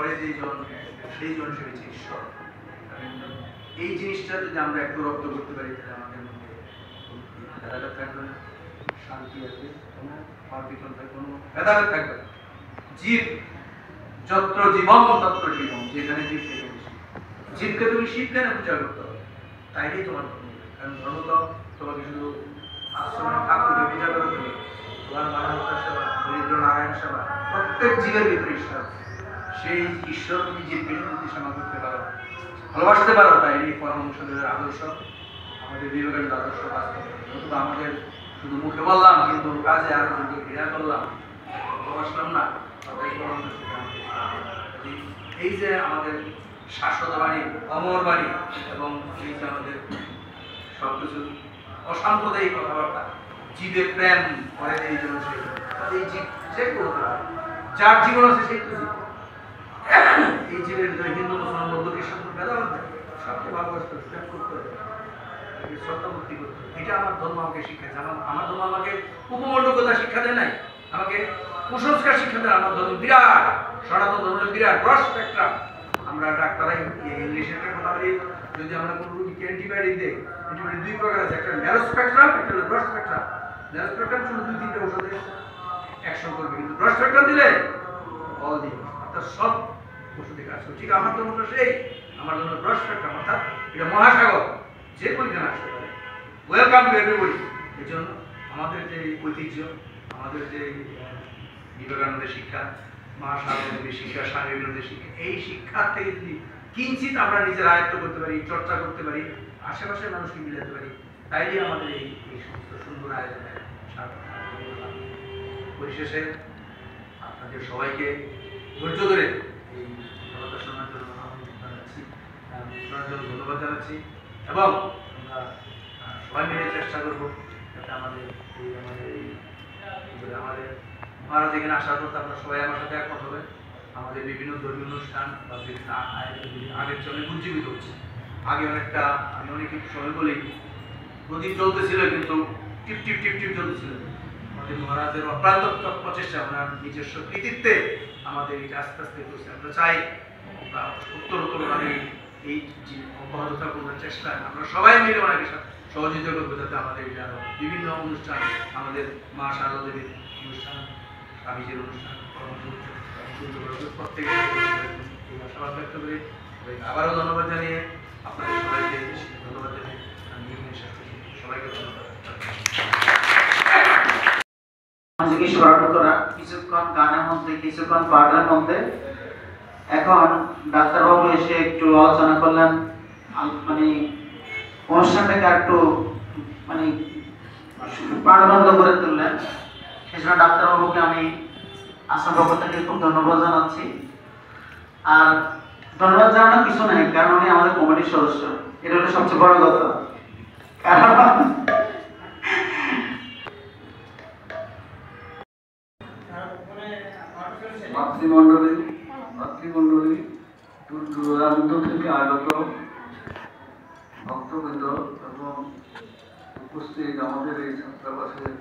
করে যেইজন সেইজন সে হচ্ছে ঈশ্বর। এই জিনিসটা যদি আমরা একটু রপ্ত করতে পারি তাহলে আমাদের মধ্যে ভেদাভেদ থাকবে না, শান্তি আসবে, কোনো ভেদাভেদ থাকবে না। জীব যত্র জীবন তত্র জীবন, যেখানে জীব সেখানে জীবকে তুমি শিব কেন পূজা করতে হবে, তাইলেই তোমার ধর্ম। কারণ ধর্ম তো তোমাকে শুধু আশ্রমে ঠাকুরকে পূজা করে তুমি, তোমার মানবতা সেবা, দরিদ্র নারায়ণ সেবা, প্রত্যেক জীবের ভিতরে ঈশ্বর। সেই ঈশ্বর তুমি জীবকে যদি সেবা করতে পারো, ভালোবাসতে পারো, তাই এই পরমহংসদেবের আদর্শ, আমাদের বিবেকানন্দ আদর্শ বাস্তব। নতুবা আমাদের শুধু মুখে বললাম কিন্তু কাজে আরো যদি ঘৃণা করলাম, ভালোবাসলাম না, এই যে আমাদের শাশ্বত বাণী, অমর বাণী, এবং এই যে আমাদের সবকিছু অসাম্প্রদায়িক কথাবার্তা, জীবে প্রেম করে এই জন্য এই জীব যে যার জীবন আছে সেই তো জীব। এই জীবের ভিতরে হিন্দু মুসলমান বৌদ্ধ খ্রিস্টান ভেদাভেদ নেই, সবকে ভালোবাসতে হবে, প্রেম করতে হবে, শ্রদ্ধা ভক্তি করতে হবে। এটা আমার ধর্ম আমাকে শিক্ষা দেয়। আমার ধর্ম আমাকে উপমণ্ডকতা শিক্ষা দেয় নাই, আমাকে কুসংস্কার শিক্ষা দেয়। আমার ধর্ম বিরাট, সনাতন ধর্মের বিরাট ব্রড স্পেকট্রাম। আমরা ডাক্তারাই ইংলিশে একটা কথা বলি, যদি আমরা কোনো রোগীকে অ্যান্টিবায়োটিক দিই, অ্যান্টিবায়োটিক দুই প্রকার আছে, একটা ন্যারো স্পেকট্রাম, একটা হলো ব্রড স্পেকট্রাম। ন্যারো স্পেকট্রাম শুধু 2-3টা ওষুধে অ্যাকশন করবে, কিন্তু ব্রড স্পেকট্রাম দিলে অল দিন, অর্থাৎ সব ওষুধে কাজ করবে। ঠিক আমার ধর্মটা সেই, আমার ধর্ম ব্রড স্পেকট্রাম, অর্থাৎ এটা মহাসাগর, যে পরীক্ষা আসতে পারে। Welcome to everybody. এই জন্য আমাদের যে ঐতিহ্য, আমাদের যে বিবেকানন্দের শিক্ষা, মহাসাগরের শিক্ষা, স্বামী বিবেকানন্দের শিক্ষা, এই শিক্ষার থেকে যদি কিঞ্চিত আমরা নিজের আয়ত্ত করতে পারি, চর্চা করতে পারি, আশেপাশের মানুষকে মিলাতে পারি, তাইলে আমাদের এই সমস্ত সুন্দর আয়োজনের সার্থক। পরিশেষে আপনাদের সবাইকে ধৈর্য ধরে এই কথা শোনার জন্য ধন্যবাদ জানাচ্ছি, এবং আমরা সবাই মিলে চেষ্টা করবো যাতে আমাদের মহারাজ এখানে আসার পর আমরা সবাই আমার সাথে একমত হবে। আমাদের বিভিন্ন ধর্মীয় অনুষ্ঠান বা বিভিন্ন আগের চলে উজ্জীবিত হচ্ছে। আগে অনেকটা, আমি অনেক সময় বলি, প্রদীপ চলতেছিল কিন্তু টিপ টিপ টিপ টিপ চলতেছিল। আমাদের মহারাজের অক্লান্ত প্রচেষ্টা, ওনার নিজস্ব কৃতিত্বে আমাদের এটা আস্তে আস্তে করছে। আমরা চাই আমরা উত্তরোত্তরভাবে এই যে অব্যাহত থাকার চেষ্টা, আমরা সবাই মিলে ওনাকে সহযোগিতা করবো যাতে আমাদের বিভিন্ন অনুষ্ঠান, আমাদের মা শারদা দেবীর অনুষ্ঠান, স্বামীজির অনুষ্ঠান, প্রত্যেকে আশাবাদ ব্যক্ত করে আবারও ধন্যবাদ জানিয়ে আপনাদের সবাইকে ধন্যবাদ জানিয়ে আমি সবাইকে ধন্যবাদ। কিছুক্ষণ গানের মধ্যে, কিছুক্ষণ পাঠের মধ্যে, এখন ডাক্তারবাবু এসে একটু আলোচনা করলেন, মানে অনুষ্ঠানটাকে একটু মানে প্রাণবন্ত করে তুললেন। সেজন্য ডাক্তারবাবুকে আমি আসার পক্ষ থেকে খুব ধন্যবাদ জানাচ্ছি। আর ধন্যবাদ জানানোর কিছু নেই, কারণ উনি আমাদের কমিটির সদস্য, এটা হলো সবচেয়ে বড় কথা। কারণ মাতৃমণ্ডলী দূর দূরান্ত থেকে আগত ভক্তবৃন্দ এবং উপস্থিত আমাদের এই ছাত্রাবাসের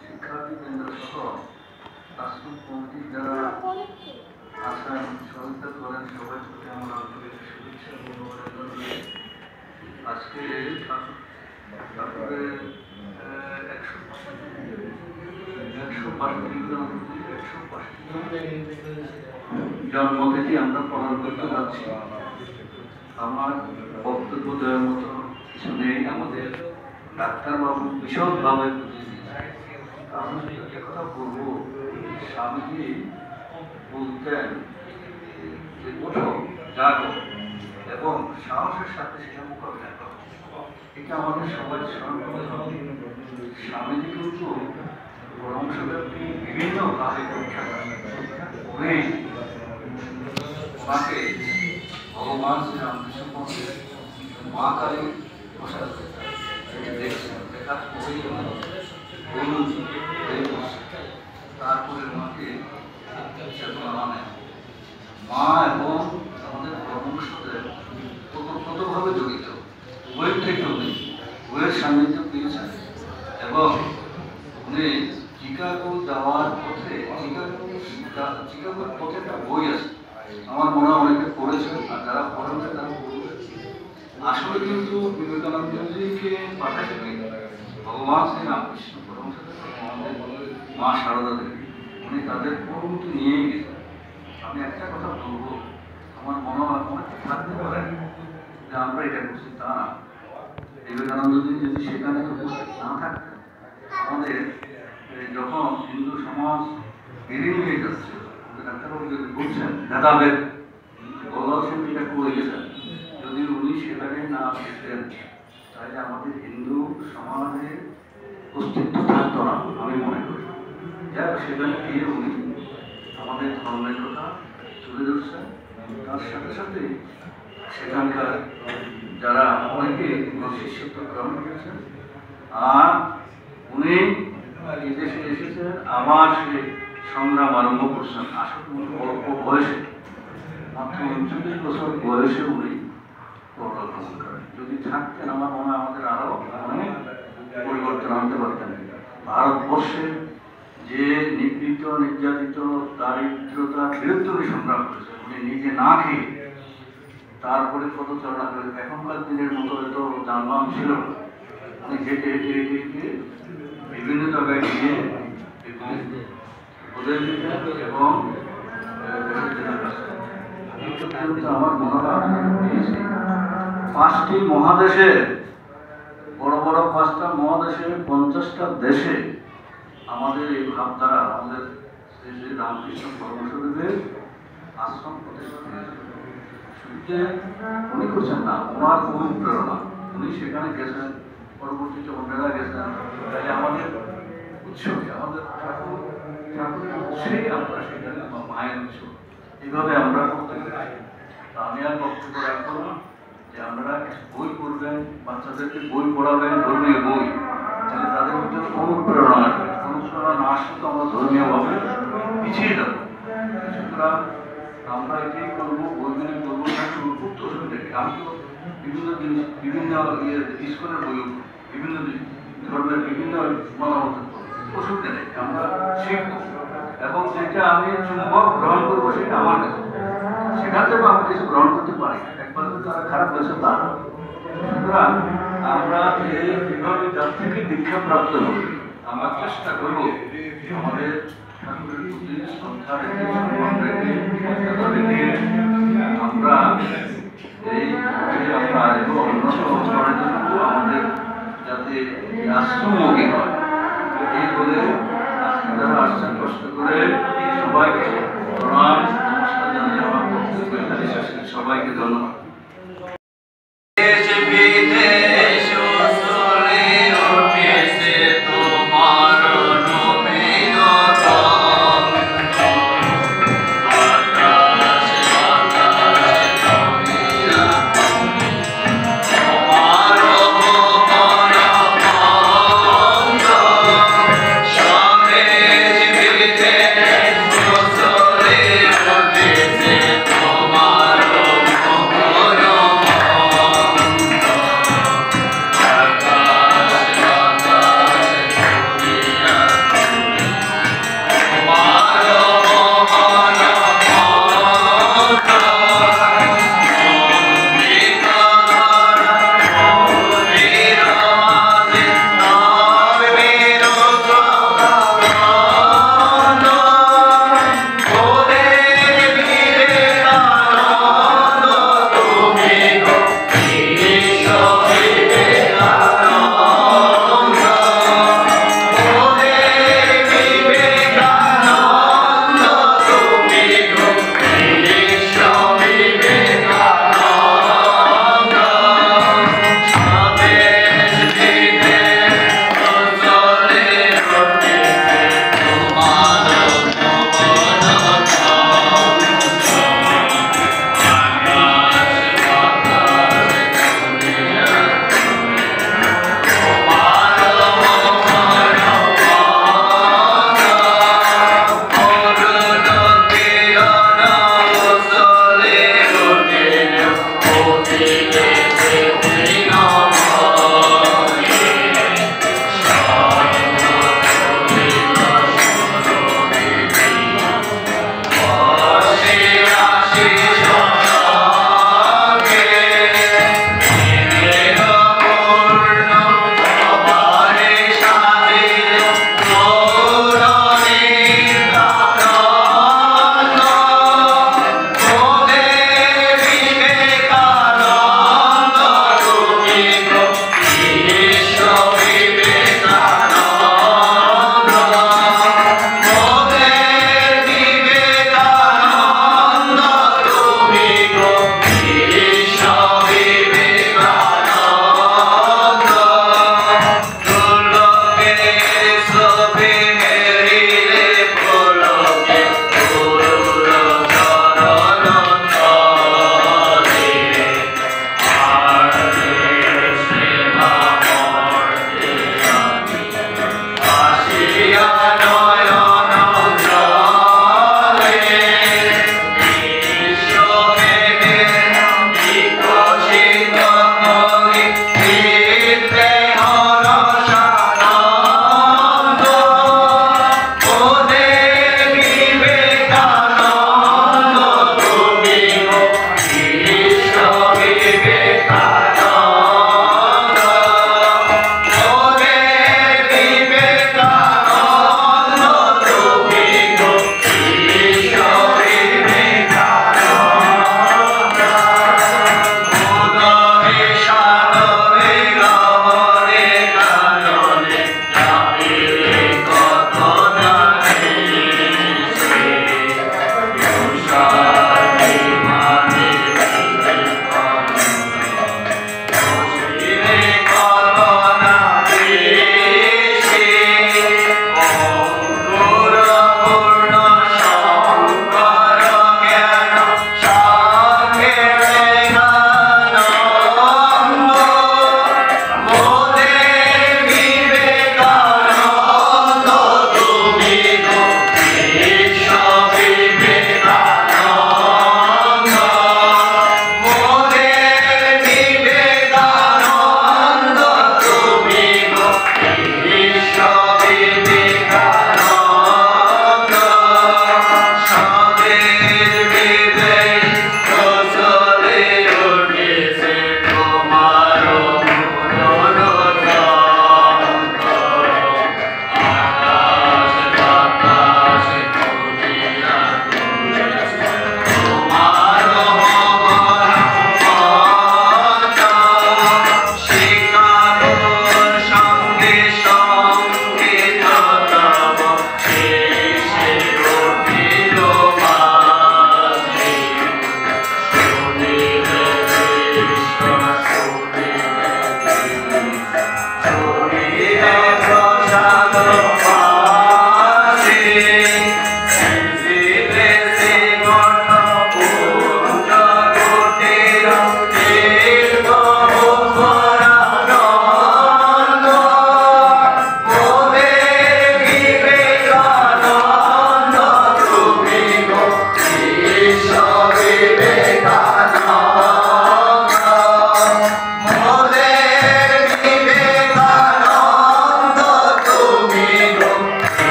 শিক্ষার্থীবৃন্দ সহ আশ্রম কমিটির যারা আসেন, সহায়তা করেন, সবাই প্রতি আমরা আন্তরিক শুভেচ্ছা অভিনন্দন জানিয়ে আজকে ঠাকুরের 105 জন্মতিথি আমরা পালন করতে যাচ্ছি। আমার বক্তব্য দেওয়ার মতো কিছু নেই, আমাদের ডাক্তারবাবু ভীষণভাবে বুঝিয়ে দিয়েছে। আমি কথা বলবো, স্বামীজি বলতেন যে ওঠো, জাগো এবং সাহসের সাথে সেটা মোকাবিলা করো। এটা আমাদের সবাই স্মরণ করতে হবে। স্বামীজি কিন্তু পরমহংসদেবকে বিভিন্ন কাজে পরীক্ষা করেন। ওনাকে ভগবান শ্রীরামকৃষ্ণ মা কালী প্রসাদ দেখছেন, দেখার পরেই তারপরে ওনাকে চেতনা নেন। মা এবং আমাদের পরমহংসদেব ওতপ্রোতভাবে জড়িত, উভয়ের থেকে উভয়ের সান্নিধ্য পেয়েছেন। এবং উনি চিকাগো যাওয়ার পথে, চিকাগো চিকাগোর প্রত্যেকটা বই আছে, আমার মনে হয় অনেকে পড়েছেন, আর যারা পড়েন তারা পড়বেন। আসলে কিন্তু বিবেকানন্দজিকে পাঠাচ্ছেন ভগবান শ্রী রামকৃষ্ণ মা সারদা দেবী, উনি তাদের পরবর্তী নিয়েই গেছেন। আমি একটা কথা বলবো, আমার মনে হয় অনেকে থাকতে পারেন যে আমরা এটা করছি, তা না। বিবেকানন্দজি যদি সেখানে উপস্থিত না থাকতেন, আমাদের যখন হিন্দু সমাজ বেরিয়ে নিয়ে যাচ্ছে, ডাক্তারবাবু যদি বলছেন ভেদাভেদ গলাল সেন যেটা করে গেছেন, যদি উনি সেখানে না যেতেন তাহলে আমাদের হিন্দু সমাজের অস্তিত্ব থাকতো না, আমি মনে করি। যাক, সেখানে গিয়ে উনি আমাদের ধর্মের কথা তুলে ধরছেন, তার সাথে সাথে সেখানকার যারা অনেকে শিষ্যত্ব গ্রহণ করেছেন, আর উনি বিদেশে এসেছেন, আবার সে সংগ্রাম আরম্ভ করছেন। আসলে অল্প বয়সে, মাত্র 39 বছর বয়সে উনি পরলোকগমন করেন। যদি থাকতেন আমার মনে হয় আমাদের আরো অনেক পরিবর্তন আনতে পারতেন। ভারতবর্ষে যে নিপীড়িত, নির্যাতিত, দারিদ্রতার বিরুদ্ধে উনি সংগ্রাম করেছেন, উনি নিজে না খেয়ে তারপরে পদচারণা করে, এখনকার দিনের মতো এত যানবাহন ছিল, উনি হেঁটে হেঁটে হেঁটে হেঁটে বিভিন্ন জায়গায় গিয়ে ওদের এবং আমার মনে হয় 5টি মহাদেশে, বড় বড় 5টা মহাদেশে 50টা দেশে আমাদের এই ভাবধারা, আমাদের শ্রী শ্রী রামকৃষ্ণ পরমহংসদেবের আশ্রম প্রতিষ্ঠা হয়েছে। উনি করছেন না, ওনার অনুপ্রেরণা, উনি সেখানে গেছেন, পরবর্তীতে অন্যরা গেছেন। তাহলে আমাদের উৎসবে, আমাদের ঠাকুরের উৎসবেই আমরা সেখানে মায়ের উৎসব এইভাবে আমরা করতে পারি। আমি আর বক্তব্য রাখবো না যে আপনারা বই পড়বেন, বাচ্চাদেরকে বই পড়াবেন, ধর্মীয় বই, তাহলে তাদের মধ্যে অনুপ্রেরণা আসবে। অনুপ্রেরণা না আসলে তো আমরা ধর্মীয়ভাবে পিছিয়ে যাবো। সুতরাং আমরা এটাই করবো, বইগুলি করবো না শুরু করতে অসুবিধা। আমি তো বিভিন্ন জিনিস, বিভিন্ন স্কুলের বই, বিভিন্ন ধর্মের বিভিন্ন মতামত অসুবিধা নেই, আমরা শিখবো। এবং যেটা আমি চুম্বক গ্রহণ করবো সেটা আমার কাছে, সেখান থেকেও আমি কিছু গ্রহণ করতে পারি। একবার তো তারা খারাপ হয়েছে তা না। সুতরাং আমরা এইভাবে যার থেকে দীক্ষা প্রাপ্ত হব, আমরা চেষ্টা করবো আমাদের ঠাকুরের প্রতি শ্রদ্ধা রেখে, সম্মান রেখে, মর্যাদা রেখে আমরা এই আমরা আরেকটু উন্নত করার জন্য আমাদের যাতে রাষ্ট্রমুখী হয়, এই বলে আজকে যারা আসছেন কষ্ট করে সবাইকে প্রণাম, নমস্কার জানিয়ে আমার বক্তব্য এখানে শেষ করছি। সবাইকে ধন্যবাদ। তোমার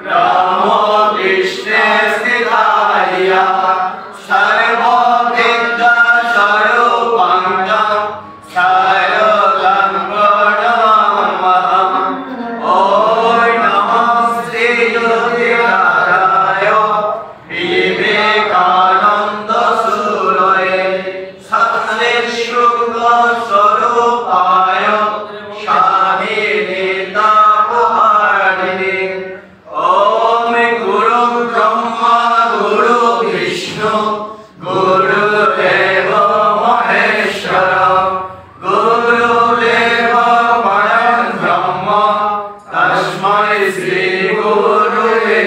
রাম কৃষ্ণে স্থিতায়া সর্ববিদ্যা স্বরূপাঙ্গম সর্বলঙ্ঘনমহম ওম নমঃ শ্রী জ্যোতিরায় বিবেকানন্দ সুরয়ে সৎসে শুক্ল স্বরূপায় স্বামী তাপহারিণে ওম গুরু ব্রহ্মা গুরু বিষ্ণু গুরুদেব মহেশ্বর গুরুদেব পরম ব্রহ্ম তস্मै শ্রী গুরুবে